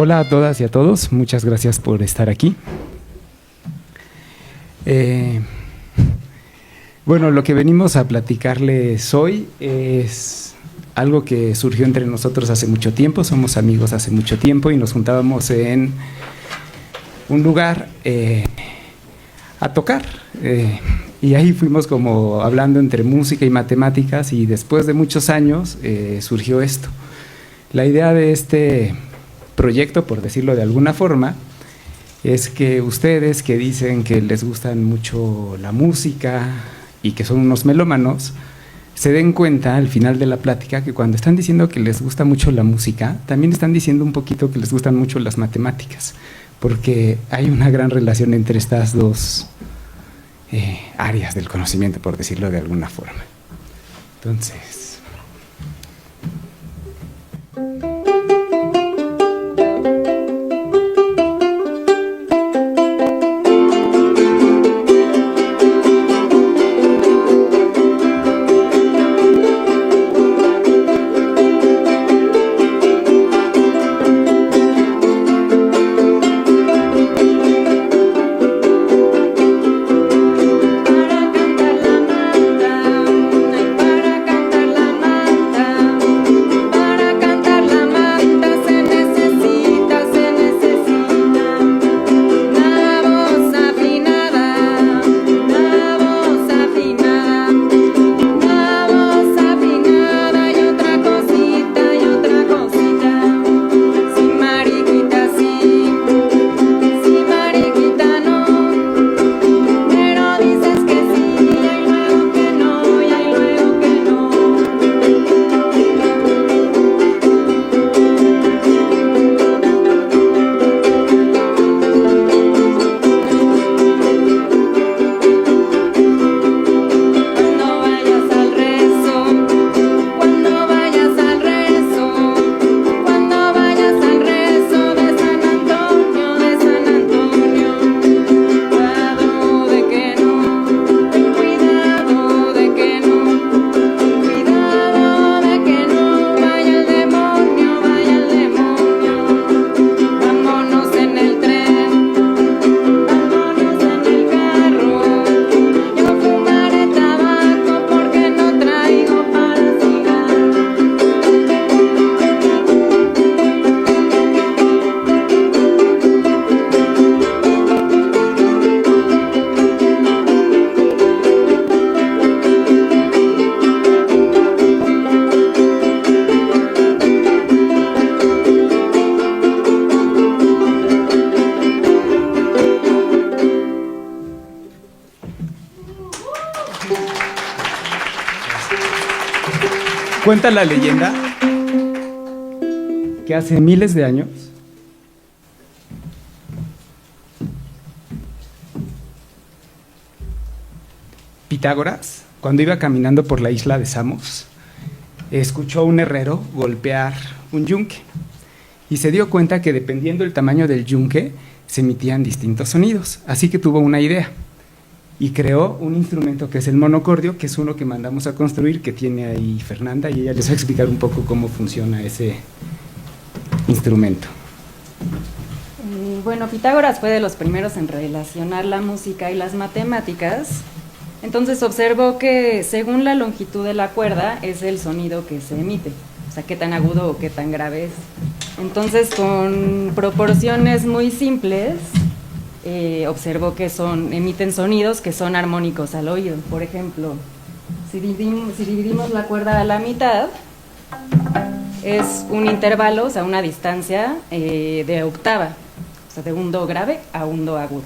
Hola a todas y a todos, muchas gracias por estar aquí. Bueno, lo que venimos a platicarles hoy es algo que surgió entre nosotros hace mucho tiempo, somos amigos hace mucho tiempo y nos juntábamos en un lugar a tocar. Y ahí fuimos como hablando entre música y matemáticas y después de muchos años surgió esto. La idea de este proyecto, por decirlo de alguna forma, es que ustedes que dicen que les gustan mucho la música y que son unos melómanos, se den cuenta al final de la plática que cuando están diciendo que les gusta mucho la música, también están diciendo un poquito que les gustan mucho las matemáticas, porque hay una gran relación entre estas dos áreas del conocimiento, por decirlo de alguna forma. Entonces, cuenta la leyenda que hace miles de años Pitágoras, cuando iba caminando por la isla de Samos, escuchó a un herrero golpear un yunque y se dio cuenta que dependiendo del tamaño del yunque se emitían distintos sonidos, así que tuvo una idea y creó un instrumento que es el monocordio, que es uno que mandamos a construir, que tiene ahí Fernanda, y ella les va a explicar un poco cómo funciona ese instrumento. Bueno, Pitágoras fue de los primeros en relacionar la música y las matemáticas. Entonces observó que según la longitud de la cuerda es el sonido que se emite, o sea, qué tan agudo o qué tan grave es. Entonces, con proporciones muy simples, observó que emiten sonidos que son armónicos al oído. Por ejemplo, si dividimos la cuerda a la mitad, es un intervalo, o sea, una distancia de octava, o sea, de un do grave a un do agudo.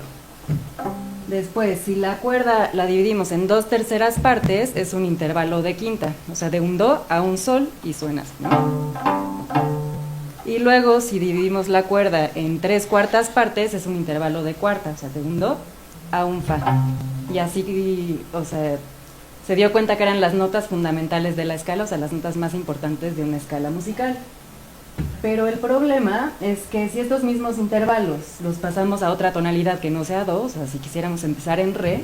Después, si la cuerda la dividimos en 2/3 partes, es un intervalo de quinta, o sea, de un do a un sol y suena así, ¿no? Y luego, si dividimos la cuerda en 3/4 partes, es un intervalo de cuarta, o sea, de un do a un fa. Y así, o sea, se dio cuenta que eran las notas fundamentales de la escala, o sea, las notas más importantes de una escala musical. Pero el problema es que si estos mismos intervalos los pasamos a otra tonalidad que no sea do, o sea, si quisiéramos empezar en re,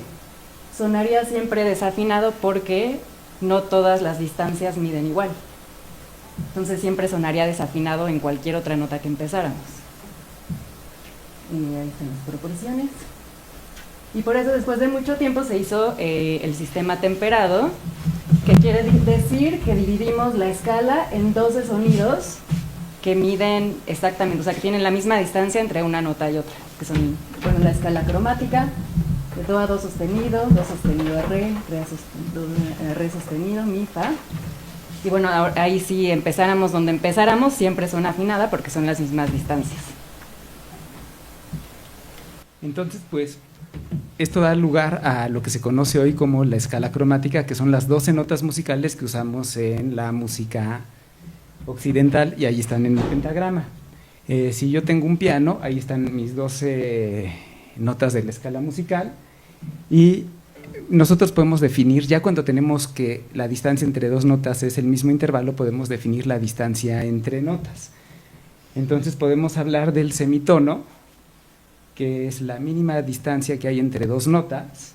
sonaría siempre desafinado porque no todas las distancias miden igual. Entonces siempre sonaría desafinado en cualquier otra nota que empezáramos. ahí están las proporciones. Y por eso después de mucho tiempo se hizo el sistema temperado, que quiere decir que dividimos la escala en 12 sonidos que miden exactamente, o sea, que tienen la misma distancia entre una nota y otra, que son, bueno, la escala cromática, de do a do sostenido a re, re sostenido, mi, fa. Y bueno, ahí sí empezáramos donde empezáramos, siempre son afinada porque son las mismas distancias. Entonces, pues, esto da lugar a lo que se conoce hoy como la escala cromática, que son las 12 notas musicales que usamos en la música occidental, y ahí están en el pentagrama. Si yo tengo un piano, ahí están mis 12 notas de la escala musical, y nosotros podemos definir, ya cuando tenemos que la distancia entre dos notas es el mismo intervalo, podemos definir la distancia entre notas. Entonces podemos hablar del semitono, que es la mínima distancia que hay entre dos notas,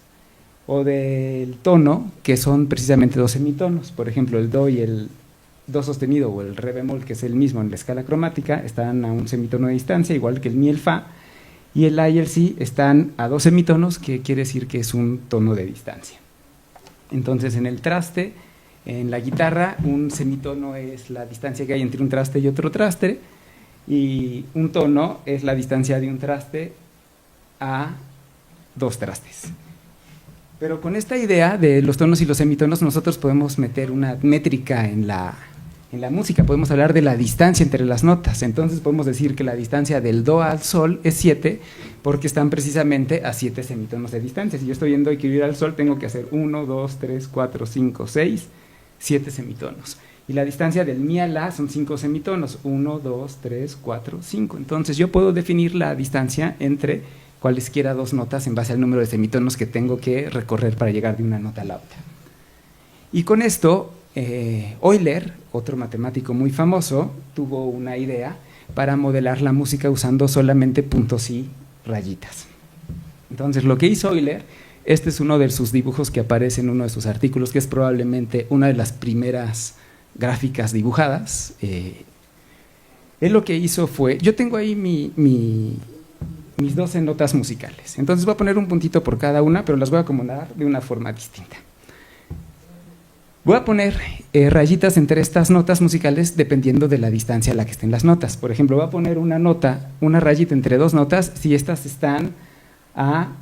o del tono, que son precisamente dos semitonos. Por ejemplo, el do y el do sostenido o el re bemol, que es el mismo en la escala cromática, están a un semitono de distancia, igual que el mi y el fa, y el la y el si están a dos semitonos, que quiere decir que es un tono de distancia. Entonces, en el traste, en la guitarra, un semitono es la distancia que hay entre un traste y otro traste, y un tono es la distancia de un traste a dos trastes. Pero con esta idea de los tonos y los semitonos, nosotros podemos meter una métrica en la música, podemos hablar de la distancia entre las notas. Entonces podemos decir que la distancia del do al sol es 7, porque están precisamente a 7 semitonos de distancia. Si yo estoy en do y quiero ir al sol, tengo que hacer 1, 2, 3, 4, 5, 6, 7 semitonos. Y la distancia del mi a la son 5 semitonos, 1, 2, 3, 4, 5. Entonces yo puedo definir la distancia entre cualesquiera dos notas en base al número de semitonos que tengo que recorrer para llegar de una nota a la otra. Y con esto, Euler, otro matemático muy famoso, tuvo una idea para modelar la música usando solamente puntos y rayitas. Entonces, lo que hizo Euler, este es uno de sus dibujos que aparece en uno de sus artículos, que es probablemente una de las primeras gráficas dibujadas. Él lo que hizo fue, yo tengo ahí mis 12 notas musicales. Entonces voy a poner un puntito por cada una, pero las voy a acomodar de una forma distinta. Voy a poner rayitas entre estas notas musicales dependiendo de la distancia a la que estén las notas. Por ejemplo, voy a poner una rayita entre dos notas si estas están a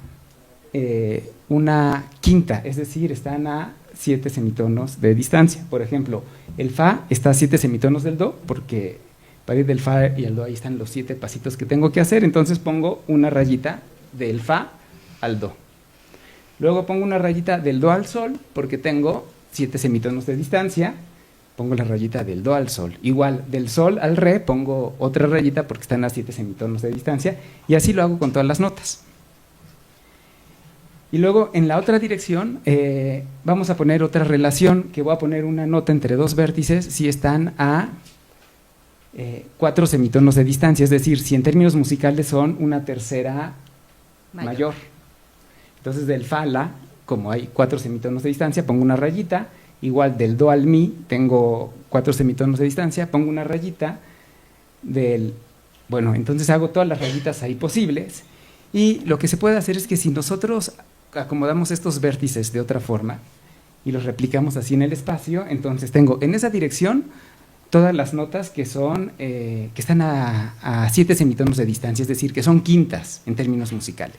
una quinta, es decir, están a 7 semitonos de distancia. Por ejemplo, el fa está a 7 semitonos del do, porque para ir del fa y al do ahí están los 7 pasitos que tengo que hacer. Entonces pongo una rayita del fa al do. Luego pongo una rayita del do al sol, porque tengo 7 semitonos de distancia. Pongo la rayita del do al sol. Igual, del sol al re pongo otra rayita porque están a 7 semitonos de distancia. Y así lo hago con todas las notas. Y luego en la otra dirección vamos a poner otra relación, que voy a poner una nota entre dos vértices si están a 4 semitonos de distancia, es decir, si en términos musicales son una tercera mayor. Entonces del fa a la, como hay 4 semitonos de distancia, pongo una rayita. Igual del do al mi tengo 4 semitonos de distancia, pongo una rayita. Bueno, entonces hago todas las rayitas ahí posibles, y lo que se puede hacer es que si nosotros acomodamos estos vértices de otra forma y los replicamos así en el espacio, entonces tengo en esa dirección todas las notas que están a 7 semitonos de distancia, es decir, que son quintas en términos musicales.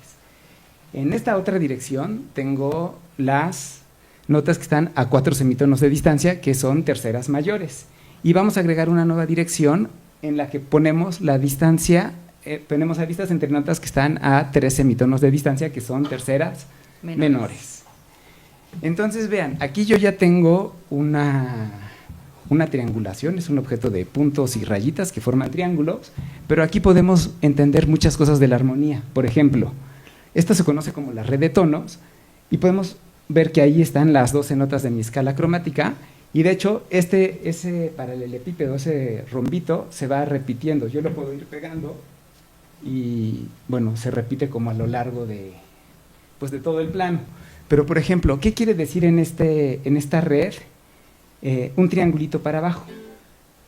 En esta otra dirección tengo las notas que están a 4 semitonos de distancia, que son terceras mayores. Y vamos a agregar una nueva dirección en la que ponemos la distancia, tenemos aristas entre notas que están a 3 semitonos de distancia, que son terceras menores. Entonces vean, aquí yo ya tengo una triangulación, es un objeto de puntos y rayitas que forman triángulos, pero aquí podemos entender muchas cosas de la armonía. Por ejemplo, esto se conoce como la red de tonos, y podemos ver que ahí están las 12 notas de mi escala cromática, y de hecho ese paralelepípedo, ese rombito, se va repitiendo. Yo lo puedo ir pegando y bueno, se repite como a lo largo de todo el plano. Pero por ejemplo, ¿qué quiere decir en esta red? Un triangulito para abajo.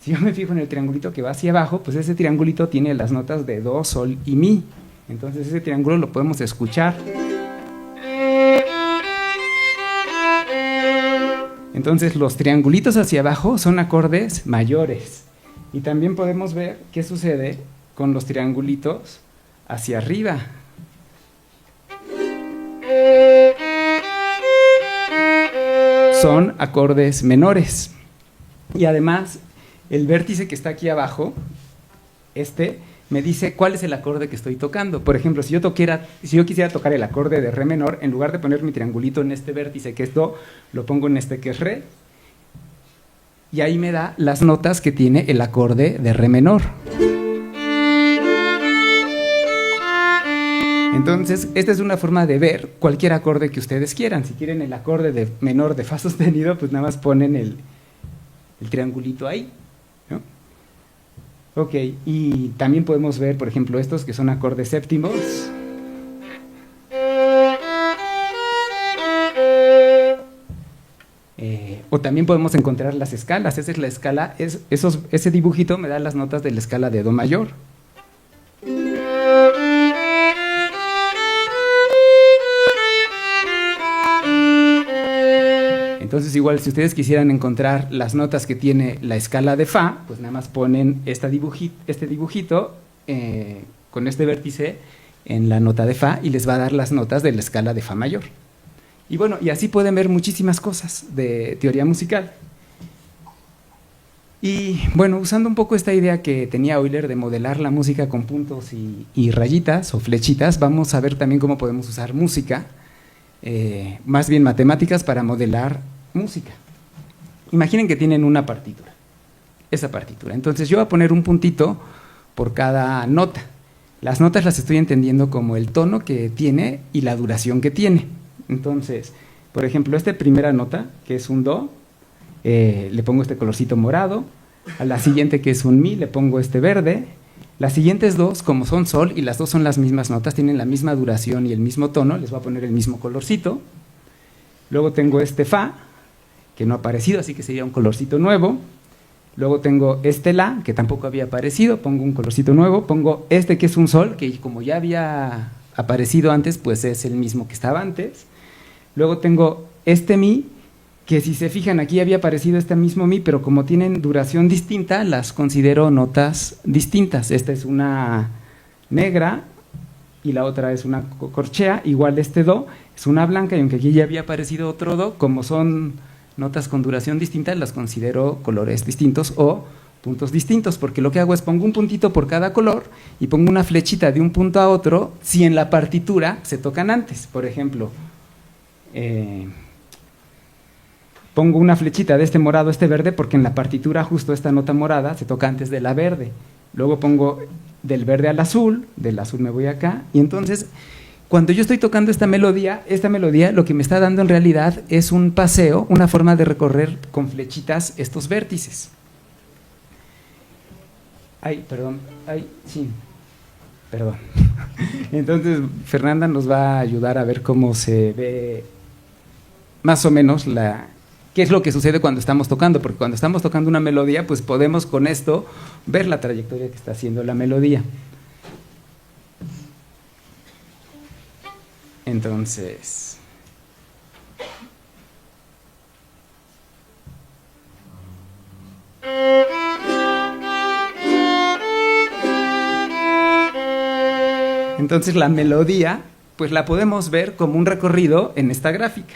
Si yo me fijo en el triangulito que va hacia abajo, pues ese triangulito tiene las notas de do, sol y mi. Entonces ese triángulo lo podemos escuchar. Entonces los triangulitos hacia abajo son acordes mayores. Y también podemos ver qué sucede con los triangulitos hacia arriba. Son acordes menores. Y además, el vértice que está aquí abajo, me dice cuál es el acorde que estoy tocando. Por ejemplo, si yo quisiera tocar el acorde de re menor, en lugar de poner mi triangulito en este vértice que es do, lo pongo en este que es re, y ahí me da las notas que tiene el acorde de re menor. Entonces, esta es una forma de ver cualquier acorde que ustedes quieran. Si quieren el acorde de menor de fa sostenido, pues nada más ponen el triangulito ahí, ¿no? Ok, y también podemos ver, por ejemplo, estos que son acordes séptimos. O también podemos encontrar las escalas. Esa es la escala, ese dibujito me da las notas de la escala de do mayor. Entonces, igual, si ustedes quisieran encontrar las notas que tiene la escala de fa, pues nada más ponen este dibujito con este vértice en la nota de fa y les va a dar las notas de la escala de fa mayor. Y bueno, y así pueden ver muchísimas cosas de teoría musical. Y bueno, usando un poco esta idea que tenía Euler de modelar la música con puntos y rayitas o flechitas, vamos a ver también cómo podemos usar música, más bien matemáticas, para modelar música. Imaginen que tienen una partitura, esa partitura. Entonces yo voy a poner un puntito por cada nota. Las notas las estoy entendiendo como el tono que tiene y la duración que tiene. Entonces, por ejemplo, esta primera nota, que es un do, le pongo este colorcito morado. A la siguiente, que es un mi, le pongo este verde. Las siguientes dos, como son sol y las dos son las mismas notas, tienen la misma duración y el mismo tono, les voy a poner el mismo colorcito. Luego tengo este fa, que no ha aparecido, así que sería un colorcito nuevo. Luego tengo este la, que tampoco había aparecido, pongo un colorcito nuevo. Pongo este, que es un sol, que como ya había aparecido antes, pues es el mismo que estaba antes. Luego tengo este mi, que si se fijan aquí había aparecido este mismo mi, pero como tienen duración distinta, las considero notas distintas. Esta es una negra y la otra es una corchea. Igual este do es una blanca, y aunque aquí ya había aparecido otro do, como son notas con duración distinta, las considero colores distintos o puntos distintos, porque lo que hago es pongo un puntito por cada color y pongo una flechita de un punto a otro si en la partitura se tocan antes. Por ejemplo, pongo una flechita de este morado a este verde porque en la partitura justo esta nota morada se toca antes de la verde. Luego pongo del verde al azul, del azul me voy acá, y entonces cuando yo estoy tocando esta melodía lo que me está dando en realidad es un paseo, una forma de recorrer con flechitas estos vértices. Perdón. Entonces Fernanda nos va a ayudar a ver cómo se ve más o menos qué es lo que sucede cuando estamos tocando, porque cuando estamos tocando una melodía, pues podemos con esto ver la trayectoria que está haciendo la melodía. Entonces, la melodía, pues la podemos ver como un recorrido en esta gráfica.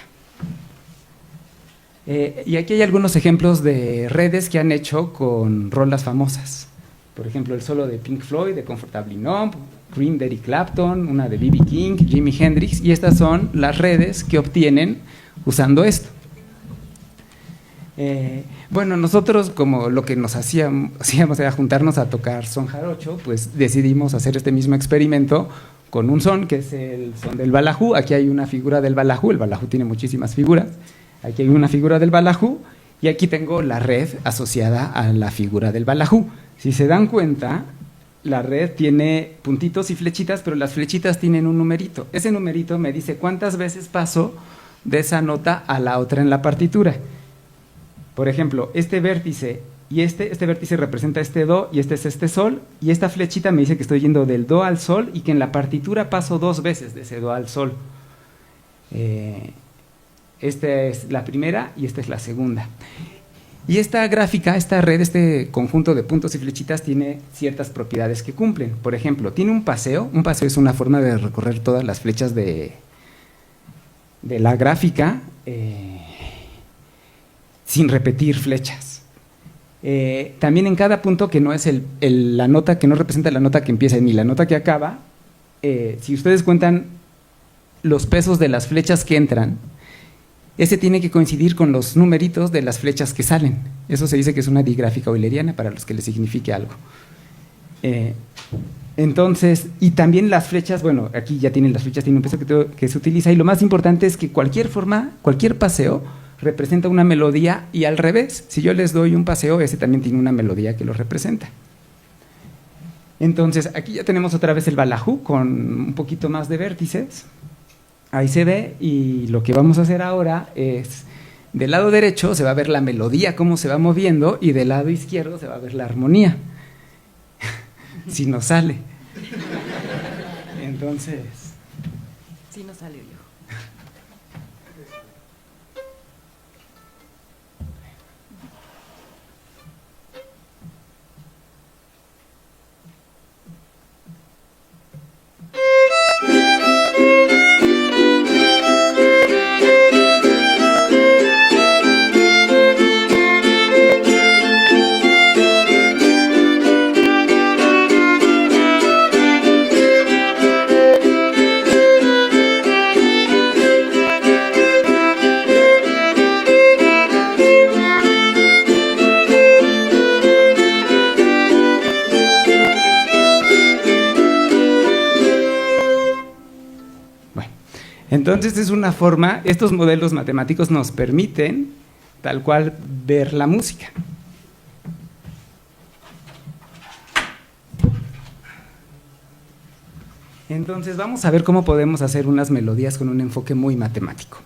Y aquí hay algunos ejemplos de redes que han hecho con rolas famosas. Por ejemplo, el solo de Pink Floyd, de Comfortably Numb, Cream de Eric Clapton, una de B.B. King, Jimi Hendrix, y estas son las redes que obtienen usando esto. Bueno, nosotros, como lo que nos hacíamos era juntarnos a tocar son jarocho, pues decidimos hacer este mismo experimento con un son, que es el son del balajú. Aquí hay una figura del balajú, el balajú tiene muchísimas figuras. Aquí hay una figura del balajú y aquí tengo la red asociada a la figura del balajú. Si se dan cuenta, la red tiene puntitos y flechitas, pero las flechitas tienen un numerito. Ese numerito me dice cuántas veces paso de esa nota a la otra en la partitura. Por ejemplo, este vértice y este vértice representa este do y este es este sol, y esta flechita me dice que estoy yendo del do al sol y que en la partitura paso 2 veces de ese do al sol. Esta es la primera y esta es la segunda. Y esta gráfica, esta red, este conjunto de puntos y flechitas tiene ciertas propiedades que cumplen. Por ejemplo, tiene un paseo es una forma de recorrer todas las flechas de la gráfica sin repetir flechas. También en cada punto que no es la nota, que no representa la nota que empieza ni la nota que acaba, si ustedes cuentan los pesos de las flechas que entran, ese tiene que coincidir con los numeritos de las flechas que salen. Eso se dice que es una digráfica euleriana, para los que les signifique algo. Entonces, y también las flechas, bueno, aquí ya tienen las flechas, tienen un peso que se utiliza, y lo más importante es que cualquier paseo representa una melodía, y al revés, si yo les doy un paseo, ese también tiene una melodía que lo representa. Entonces, aquí ya tenemos otra vez el balajú con un poquito más de vértices. Ahí se ve, y lo que vamos a hacer ahora es, del lado derecho se va a ver la melodía, cómo se va moviendo, y del lado izquierdo se va a ver la armonía, si nos sale. Entonces… Si nos sale, viejo. Entonces es una forma, estos modelos matemáticos nos permiten tal cual ver la música. Entonces vamos a ver cómo podemos hacer unas melodías con un enfoque muy matemático.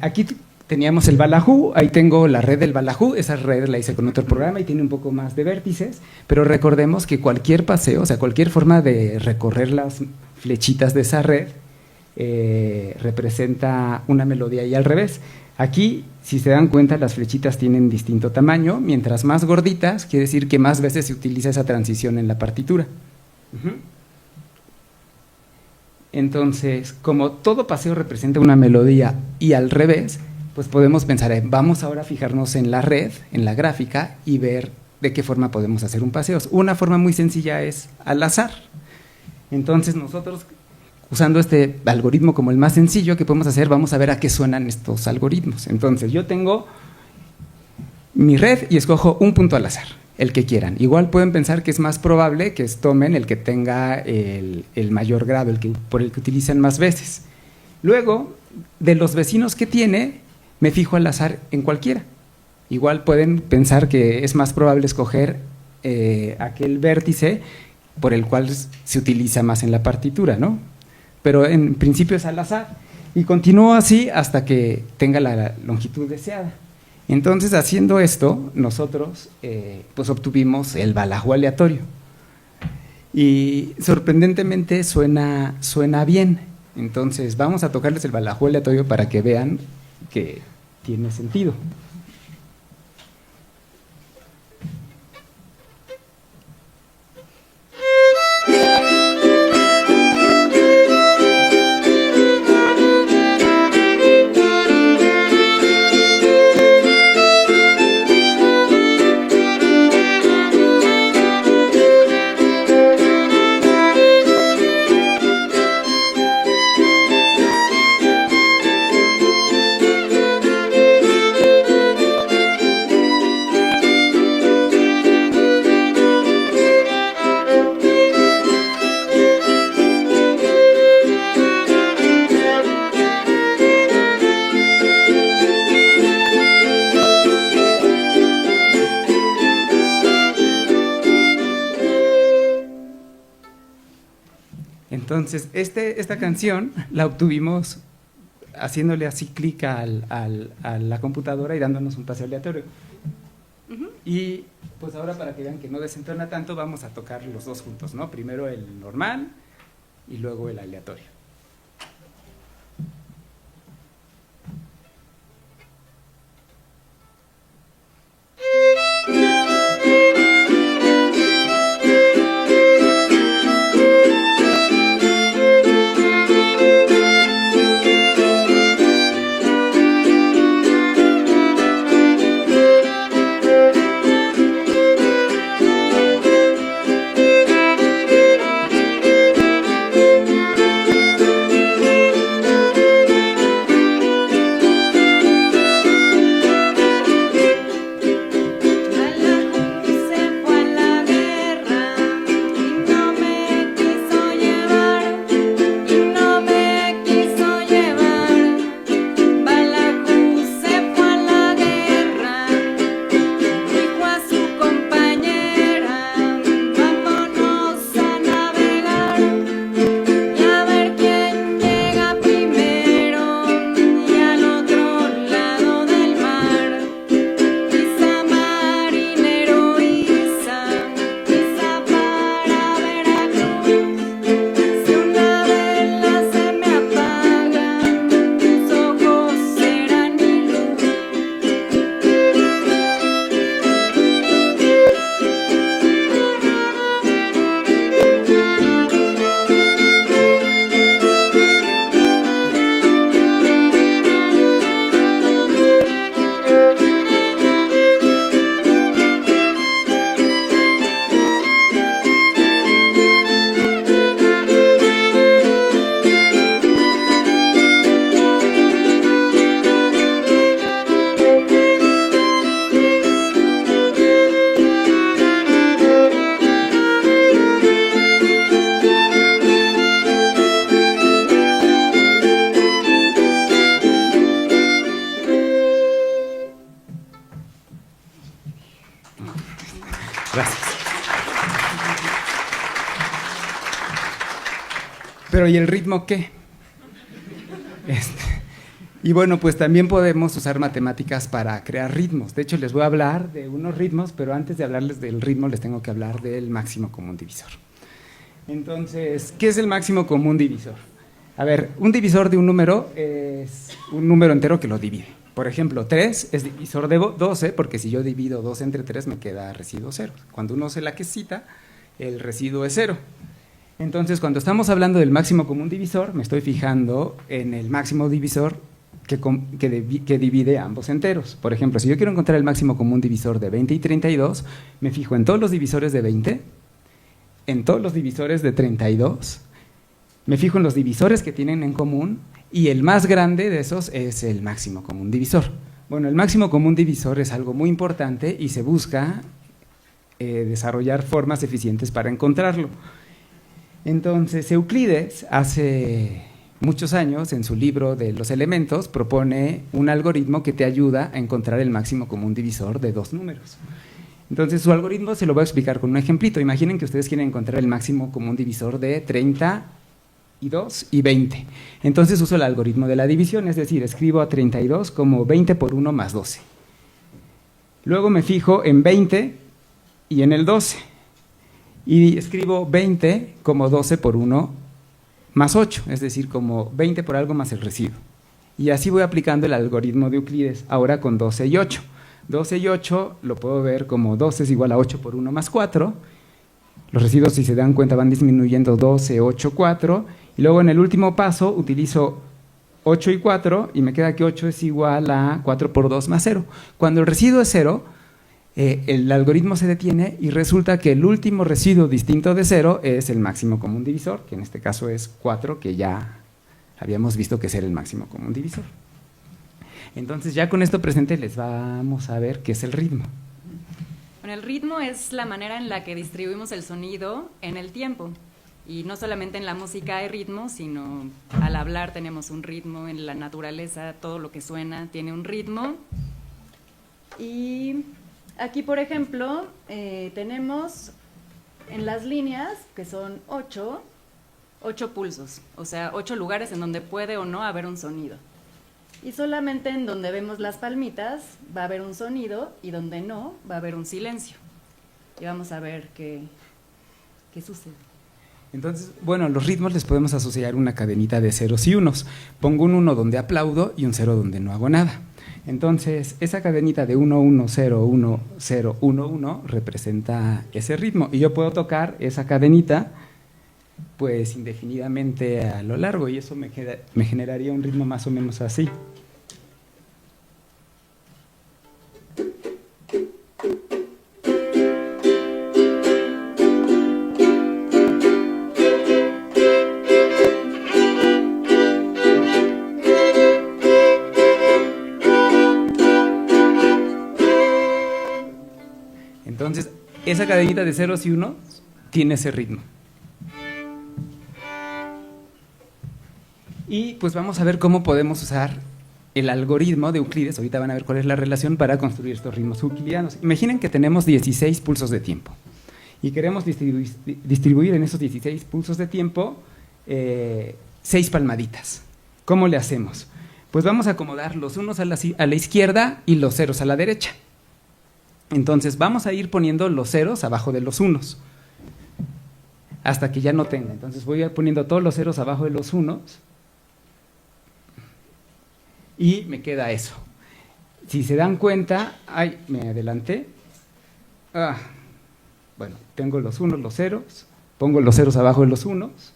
Aquí teníamos el balajú, ahí tengo la red del balajú, esa red la hice con otro programa y tiene un poco más de vértices, pero recordemos que cualquier paseo, o sea, cualquier forma de recorrer las flechitas de esa red, representa una melodía, y al revés. Aquí, si se dan cuenta, las flechitas tienen distinto tamaño, mientras más gorditas, quiere decir que más veces se utiliza esa transición en la partitura. Entonces, como todo paseo representa una melodía y al revés, pues podemos pensar, vamos ahora a fijarnos en la red, en la gráfica, y ver de qué forma podemos hacer un paseo. Una forma muy sencilla es al azar. Entonces nosotros, usando este algoritmo como el más sencillo que podemos hacer, vamos a ver a qué suenan estos algoritmos. Entonces yo tengo mi red y escojo un punto al azar, el que quieran. Igual pueden pensar que es más probable que tomen el que tenga el mayor grado, por el que utilizan más veces. Luego, de los vecinos que tiene, me fijo al azar en cualquiera. Igual pueden pensar que es más probable escoger aquel vértice por el cual se utiliza más en la partitura, ¿no? Pero en principio es al azar, y continúo así hasta que tenga la longitud deseada. Entonces, haciendo esto, nosotros pues obtuvimos el balajú aleatorio, y sorprendentemente suena bien. Entonces vamos a tocarles el balajú aleatorio para que vean que tiene sentido. Entonces, esta canción la obtuvimos haciéndole así clic a la computadora y dándonos un paseo aleatorio. Y pues ahora, para que vean que no desentona tanto, vamos a tocar los dos juntos, ¿no? Primero el normal y luego el aleatorio. Gracias. Pero ¿y el ritmo qué? Y bueno, pues también podemos usar matemáticas para crear ritmos. De hecho, les voy a hablar de unos ritmos, pero antes de hablarles del ritmo, les tengo que hablar del máximo común divisor. Entonces, ¿qué es el máximo común divisor? A ver, un divisor de un número es un número entero que lo divide. Por ejemplo, 3 es divisor de 12, porque si yo divido 2 entre 3 me queda residuo 0. Cuando uno se la quesita, el residuo es 0. Entonces, cuando estamos hablando del máximo común divisor, me estoy fijando en el máximo divisor que divide ambos enteros. Por ejemplo, si yo quiero encontrar el máximo común divisor de 20 y 32, me fijo en todos los divisores de 20, en todos los divisores de 32, me fijo en los divisores que tienen en común, y el más grande de esos es el máximo común divisor. Bueno, el máximo común divisor es algo muy importante y se busca desarrollar formas eficientes para encontrarlo. Entonces, Euclides, hace muchos años, en su libro de los elementos, propone un algoritmo que te ayuda a encontrar el máximo común divisor de dos números. Entonces, su algoritmo se lo voy a explicar con un ejemplito. Imaginen que ustedes quieren encontrar el máximo común divisor de 32 y 20. Entonces, uso el algoritmo de la división, es decir, escribo a 32 como 20 por 1 más 12. Luego me fijo en 20 y en el 12. Y escribo 20 como 12 por 1 más 8, es decir, como 20 por algo más el residuo. Y así voy aplicando el algoritmo de Euclides, ahora con 12 y 8. 12 y 8 lo puedo ver como 12 es igual a 8 por 1 más 4. Los residuos, si se dan cuenta, van disminuyendo 12, 8, 4. Y luego en el último paso utilizo 8 y 4 y me queda que 8 es igual a 4 por 2 más 0. Cuando el residuo es 0, el algoritmo se detiene y resulta que el último residuo distinto de 0 es el máximo común divisor, que en este caso es 4, que ya habíamos visto que es el máximo común divisor. Entonces, ya con esto presente les vamos a ver qué es el ritmo. Bueno, el ritmo es la manera en la que distribuimos el sonido en el tiempo. Y no solamente en la música hay ritmo, sino al hablar tenemos un ritmo, en la naturaleza todo lo que suena tiene un ritmo. Y aquí, por ejemplo, tenemos en las líneas, que son 8 pulsos, o sea, 8 lugares en donde puede o no haber un sonido. Y solamente en donde vemos las palmitas va a haber un sonido y donde no va a haber un silencio. Y vamos a ver qué sucede. Entonces, bueno, los ritmos les podemos asociar una cadenita de ceros y unos. Pongo un 1 donde aplaudo y un 0 donde no hago nada. Entonces, esa cadenita de 1, 1, 0, 1, 0, 1, 1 representa ese ritmo. Y yo puedo tocar esa cadenita pues indefinidamente a lo largo y eso me generaría un ritmo más o menos así. Entonces, esa cadenita de ceros y unos tiene ese ritmo. Y pues vamos a ver cómo podemos usar el algoritmo de Euclides, ahorita van a ver cuál es la relación para construir estos ritmos euclidianos. Imaginen que tenemos 16 pulsos de tiempo y queremos distribuir en esos 16 pulsos de tiempo 6 palmaditas. ¿Cómo le hacemos? Pues vamos a acomodar los unos a la izquierda y los ceros a la derecha. Entonces vamos a ir poniendo los ceros abajo de los unos hasta que ya no tenga. Entonces voy a ir poniendo todos los ceros abajo de los unos y me queda eso. Si se dan cuenta, ay, me adelanté. Bueno, tengo los unos, los ceros, pongo los ceros abajo de los unos.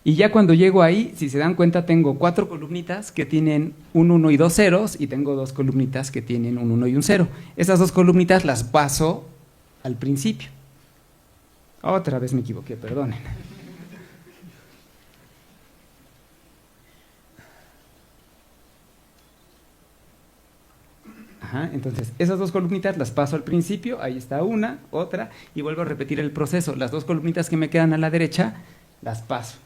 Y ya cuando llego ahí, si se dan cuenta, tengo 4 columnitas que tienen un 1 y 2 ceros y tengo 2 columnitas que tienen un 1 y un 0. Esas 2 columnitas las paso al principio. Otra vez me equivoqué, perdonen. Entonces, esas 2 columnitas las paso al principio, ahí está una, otra, y vuelvo a repetir el proceso. Las 2 columnitas que me quedan a la derecha, las paso.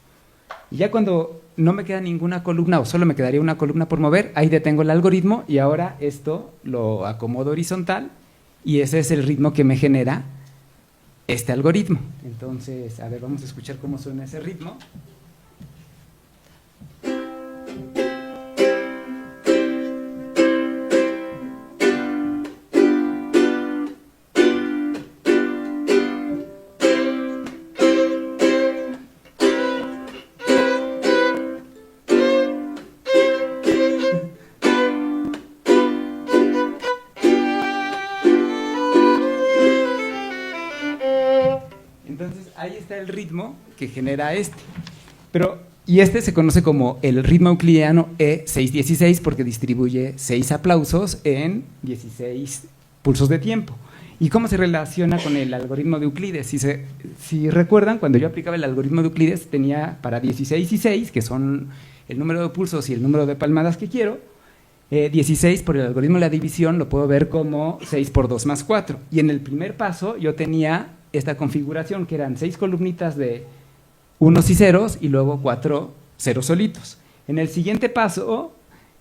Y ya cuando no me queda ninguna columna o solo me quedaría una columna por mover, ahí detengo el algoritmo y ahora esto lo acomodo horizontal y ese es el ritmo que me genera este algoritmo. Entonces, a ver, vamos a escuchar cómo suena ese ritmo. El ritmo que genera este, y este se conoce como el ritmo euclidiano E616 porque distribuye 6 aplausos en 16 pulsos de tiempo. ¿Y cómo se relaciona con el algoritmo de Euclides? Si recuerdan, cuando yo aplicaba el algoritmo de Euclides tenía para 16 y 6, que son el número de pulsos y el número de palmadas que quiero. 16 por el algoritmo de la división lo puedo ver como 6 por 2 más 4, y en el primer paso yo tenía esta configuración que eran 6 columnitas de unos y ceros y luego 4 ceros solitos. En el siguiente paso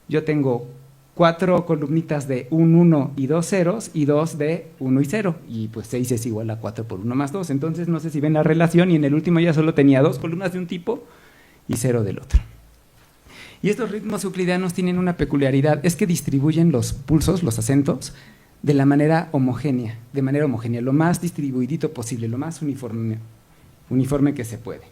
yo tengo 4 columnitas de un 1 y 2 ceros y 2 de 1 y 0 y pues 6 es igual a 4 por 1 más 2, entonces no sé si ven la relación, y en el último ya solo tenía 2 columnas de un tipo y 0 del otro. Y estos ritmos euclidianos tienen una peculiaridad, es que distribuyen los pulsos, los acentos, de manera homogénea, lo más distribuidito posible, lo más uniforme que se puede.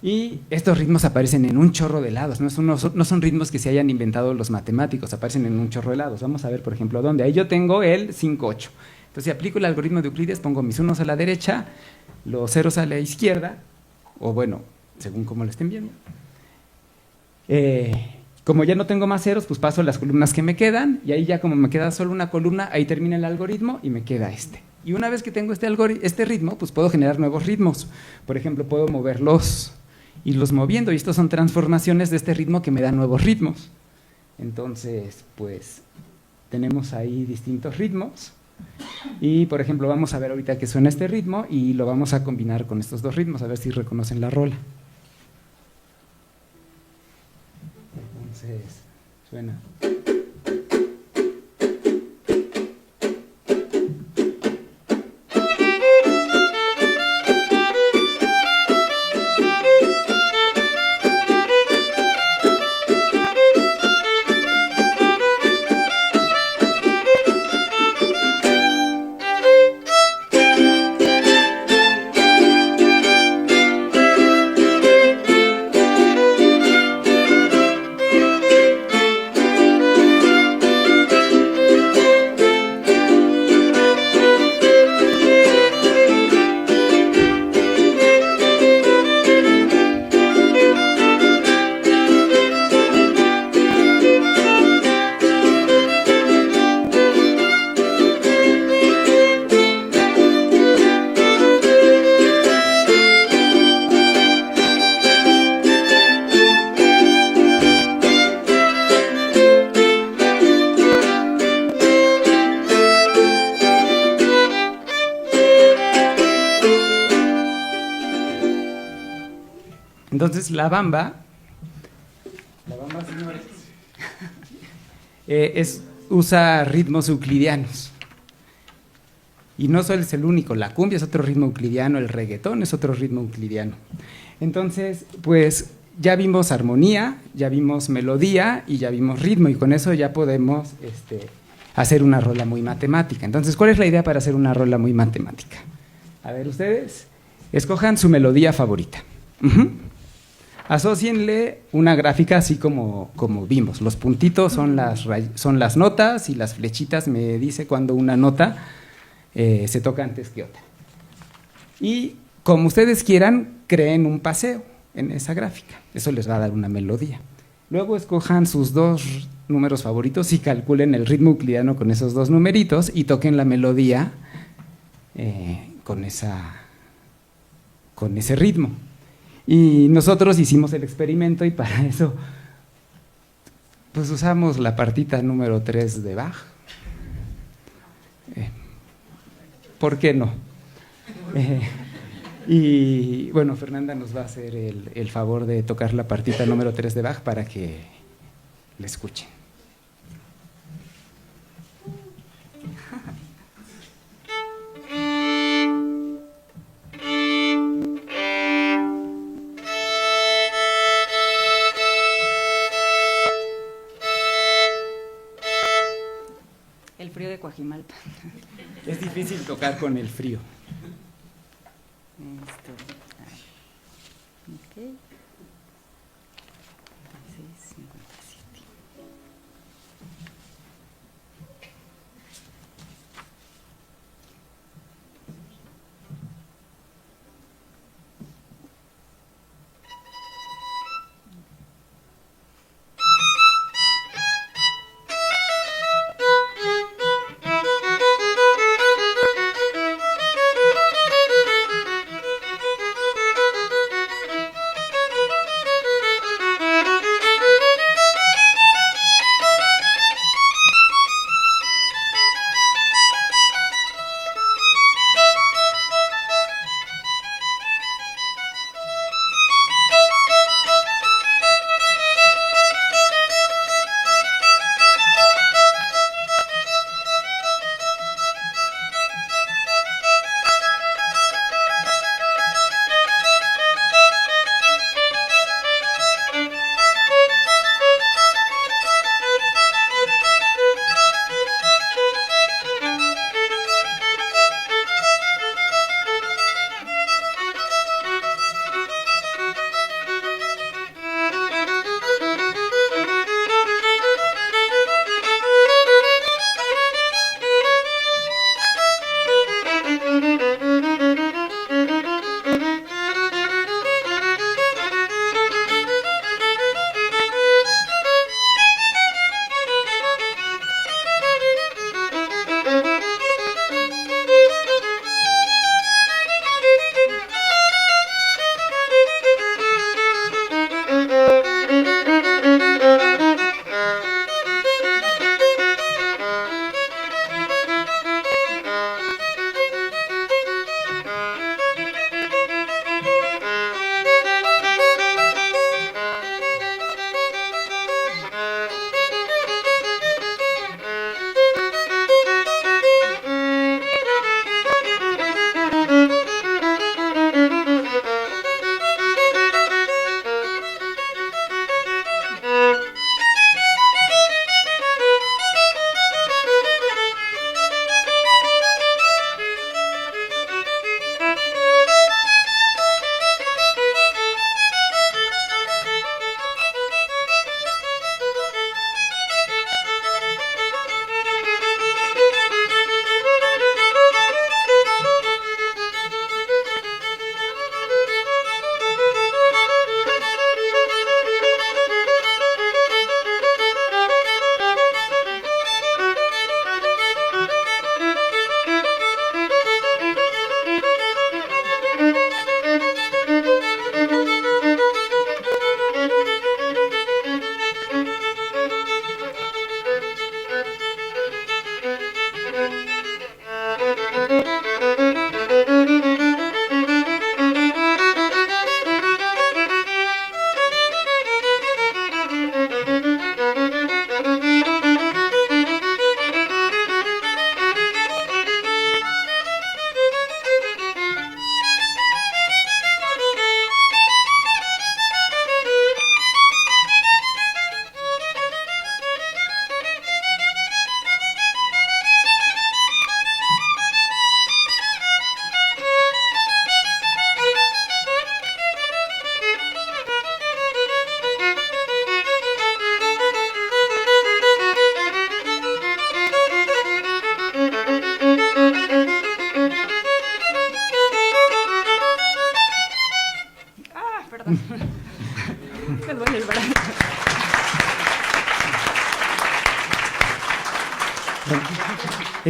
Y estos ritmos aparecen en un chorro de lados, no son ritmos que se hayan inventado los matemáticos, aparecen en un chorro de lados. Vamos a ver, por ejemplo, dónde. Ahí yo tengo el 5-8. Entonces, si aplico el algoritmo de Euclides, pongo mis unos a la derecha, los ceros a la izquierda, o bueno, según como lo estén viendo. Como ya no tengo más ceros, pues paso las columnas que me quedan, y ahí ya como me queda solo una columna, ahí termina el algoritmo y me queda este. Y una vez que tengo este ritmo, pues puedo generar nuevos ritmos. Por ejemplo, puedo moverlos, irlos moviendo, y estos son transformaciones de este ritmo que me dan nuevos ritmos. Entonces, pues, tenemos ahí distintos ritmos, y por ejemplo, vamos a ver ahorita que suena este ritmo, y lo vamos a combinar con estos dos ritmos, a ver si reconocen la rola. Entonces, suena. Entonces, la bamba, señores, usa ritmos euclidianos. Y no solo es el único, la cumbia es otro ritmo euclidiano, el reggaetón es otro ritmo euclidiano. Entonces, pues ya vimos armonía, ya vimos melodía y ya vimos ritmo, y con eso ya podemos hacer una rola muy matemática. Entonces, ¿cuál es la idea para hacer una rola muy matemática? A ver, ustedes escojan su melodía favorita. Asócienle una gráfica así como vimos. Los puntitos son las notas y las flechitas me dice cuando una nota se toca antes que otra. Y como ustedes quieran, creen un paseo en esa gráfica. Eso les va a dar una melodía. Luego escojan sus dos números favoritos y calculen el ritmo euclidiano con esos dos numeritos y toquen la melodía con ese ritmo. Y nosotros hicimos el experimento y para eso pues usamos la partita número 3 de Bach. ¿Por qué no? Y bueno, Fernanda nos va a hacer el favor de tocar la partita número 3 de Bach para que la escuchen. El frío de Coajimalpa. Es difícil tocar con el frío. Okay. 56, 57.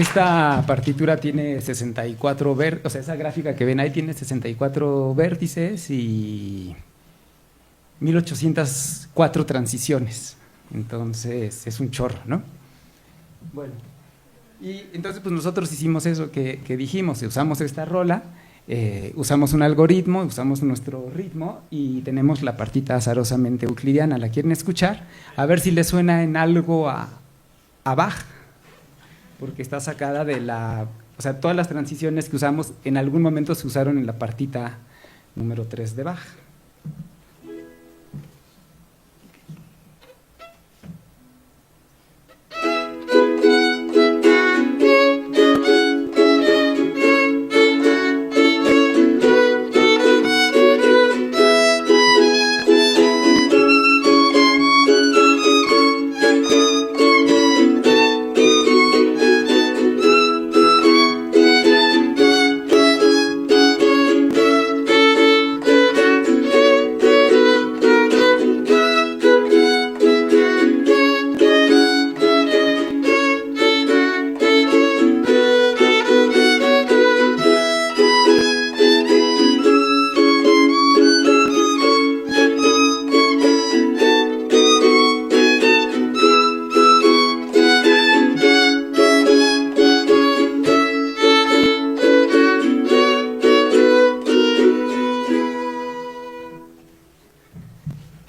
Esta partitura tiene 64 vértices, o sea, esa gráfica que ven ahí tiene 64 vértices y 1804 transiciones. Entonces, es un chorro, ¿no? Bueno, y entonces pues nosotros hicimos eso que dijimos, usamos esta rola, usamos un algoritmo, usamos nuestro ritmo y tenemos la partita azarosamente euclidiana. ¿La quieren escuchar? A ver si les suena en algo a Bach, porque está sacada de la… O sea, todas las transiciones que usamos en algún momento se usaron en la partita número 3 de Bach.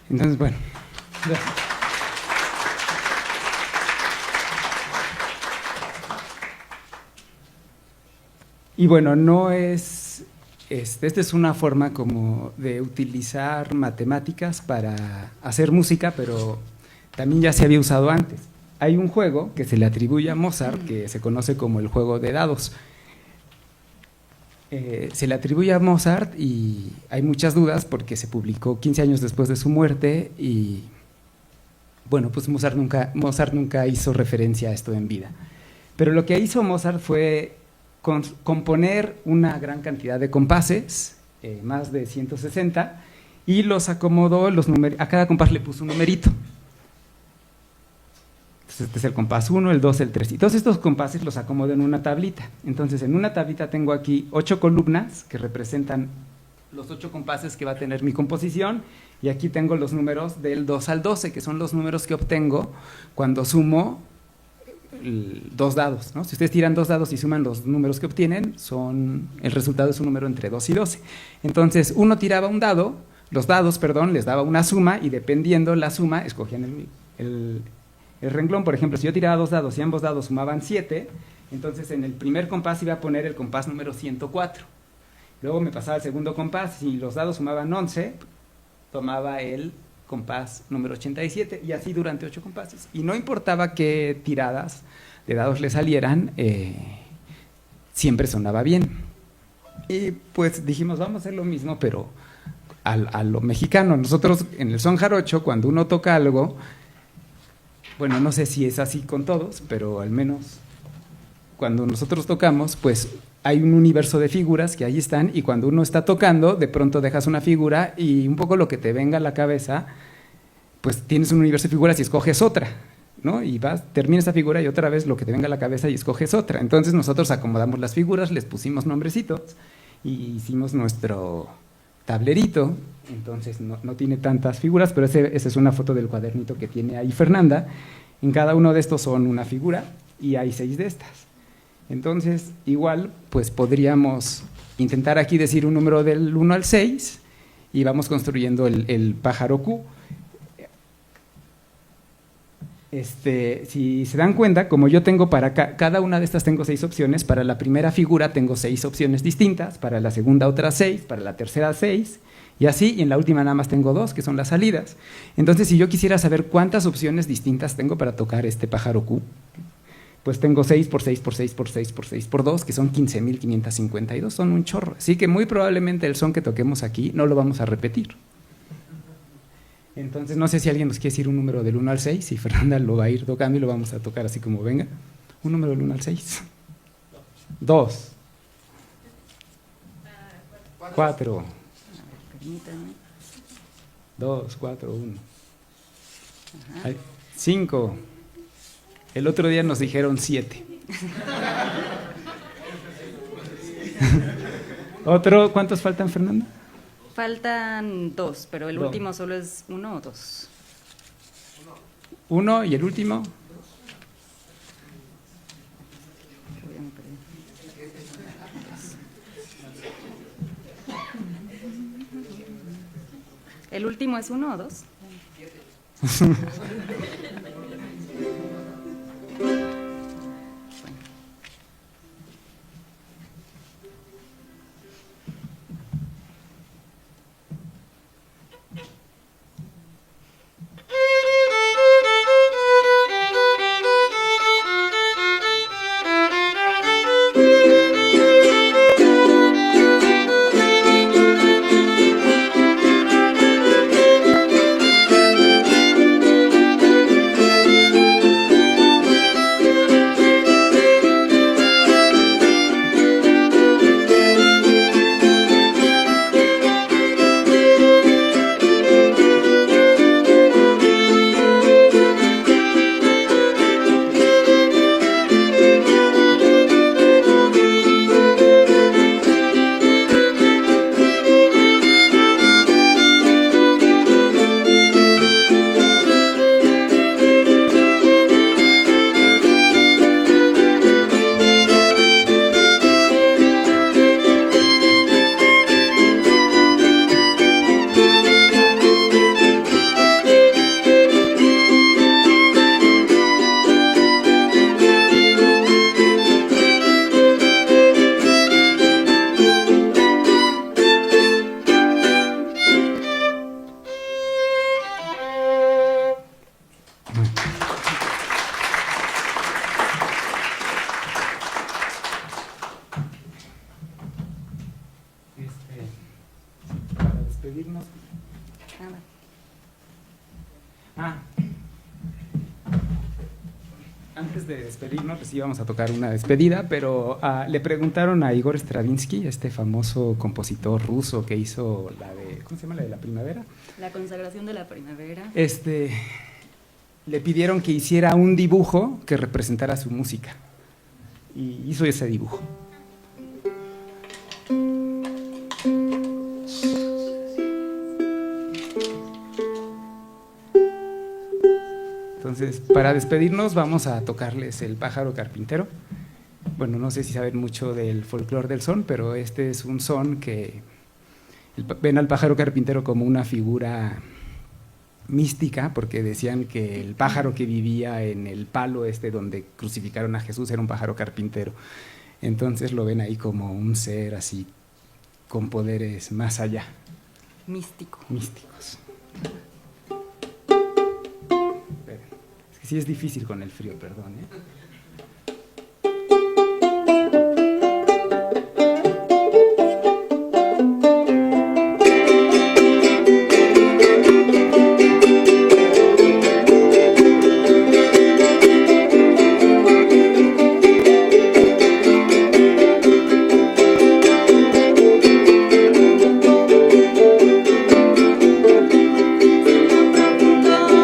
Entonces, bueno. Y bueno, no es… esta es una forma como de utilizar matemáticas para hacer música, pero también ya se había usado antes. Hay un juego que se le atribuye a Mozart, que se conoce como el juego de dados. Se le atribuye a Mozart y hay muchas dudas porque se publicó 15 años después de su muerte y bueno, pues Mozart nunca hizo referencia a esto en vida. Pero lo que hizo Mozart fue componer una gran cantidad de compases, más de 160, y los acomodó, a cada compás le puso un numerito. Este es el compás 1, el 2, el 3. Y todos estos compases los acomodo en una tablita. Entonces, en una tablita tengo aquí 8 columnas que representan los 8 compases que va a tener mi composición. Y aquí tengo los números del 2 al 12, que son los números que obtengo cuando sumo 2 dados, ¿no? Si ustedes tiran 2 dados y suman los números que obtienen, el resultado es un número entre 2 y 12. Entonces, uno tiraba un dado, los dados, perdón, les daba una suma y dependiendo la suma, escogían el renglón. Por ejemplo, si yo tiraba 2 dados y ambos dados sumaban 7, entonces en el primer compás iba a poner el compás número 104. Luego me pasaba al segundo compás, si los dados sumaban 11, tomaba el compás número 87 y así durante 8 compases. Y no importaba qué tiradas de dados le salieran, siempre sonaba bien. Y pues dijimos, vamos a hacer lo mismo, pero a lo mexicano. Nosotros en el son jarocho, cuando uno toca algo… Bueno, no sé si es así con todos, pero al menos cuando nosotros tocamos, pues hay un universo de figuras que ahí están y cuando uno está tocando, de pronto dejas una figura y un poco lo que te venga a la cabeza, pues tienes un universo de figuras y escoges otra, ¿no? Y termina esa figura y otra vez lo que te venga a la cabeza y escoges otra. Entonces nosotros acomodamos las figuras, les pusimos nombrecitos y hicimos nuestro tablerito. Entonces no tiene tantas figuras, pero esa es una foto del cuadernito que tiene ahí Fernanda. En cada uno de estos son una figura y hay 6 de estas. Entonces, igual, pues podríamos intentar aquí decir un número del 1 al 6 y vamos construyendo el pájaro Q. Si se dan cuenta, como yo tengo para cada una de estas tengo 6 opciones, para la primera figura tengo 6 opciones distintas, para la segunda otras 6, para la tercera 6, y así, y en la última nada más tengo 2, que son las salidas. Entonces, si yo quisiera saber cuántas opciones distintas tengo para tocar este pájaro Q, pues tengo 6 por 6 por 6 por 6 por 6 por 2, que son 15.552, son un chorro. Así que muy probablemente el son que toquemos aquí no lo vamos a repetir. Entonces, no sé si alguien nos quiere decir un número del 1 al 6, y Fernanda lo va a ir tocando y lo vamos a tocar así como venga. Un número del 1 al 6. 2. 4. 2, 4, 1. 5. El otro día nos dijeron 7. Otro, ¿cuántos faltan, Fernanda? Faltan 2, pero el último solo es 1 o 2. 1 y el último. ¿El último es 1 o 2? Para despedirnos. Antes de despedirnos, pues íbamos a tocar una despedida, pero le preguntaron a Igor Stravinsky, este famoso compositor ruso que hizo la de, ¿cómo se llama? La de la primavera. La consagración de la primavera. Le pidieron que hiciera un dibujo que representara su música y hizo ese dibujo. Entonces, para despedirnos vamos a tocarles El pájaro carpintero. Bueno, no sé si saben mucho del folclore del son, pero este es un son que ven al pájaro carpintero como una figura mística, porque decían que el pájaro que vivía en el palo donde crucificaron a Jesús era un pájaro carpintero. Entonces lo ven ahí como un ser así con poderes más allá. Místicos. Sí es difícil con el frío, perdón, ¿eh?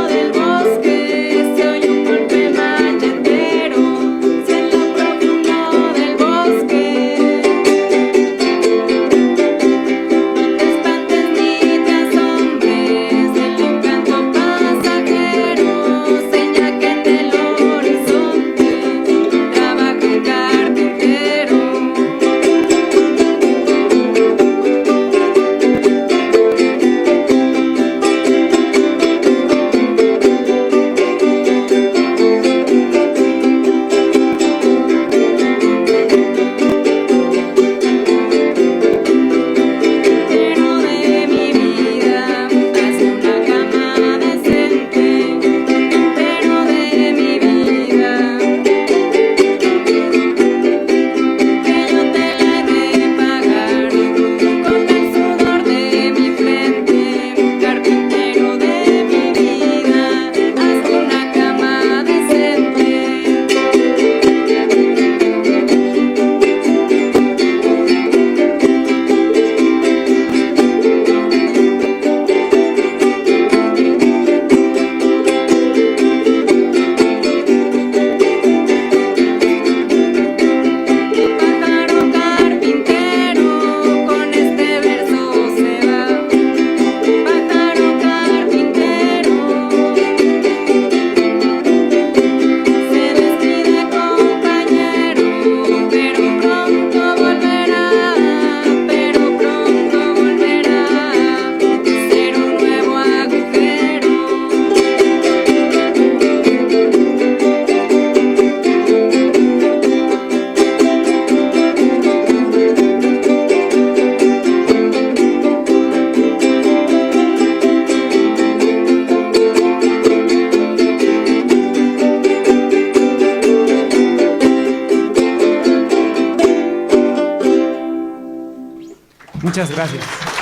Del bosque se oye un golpe machetero. Muchas gracias.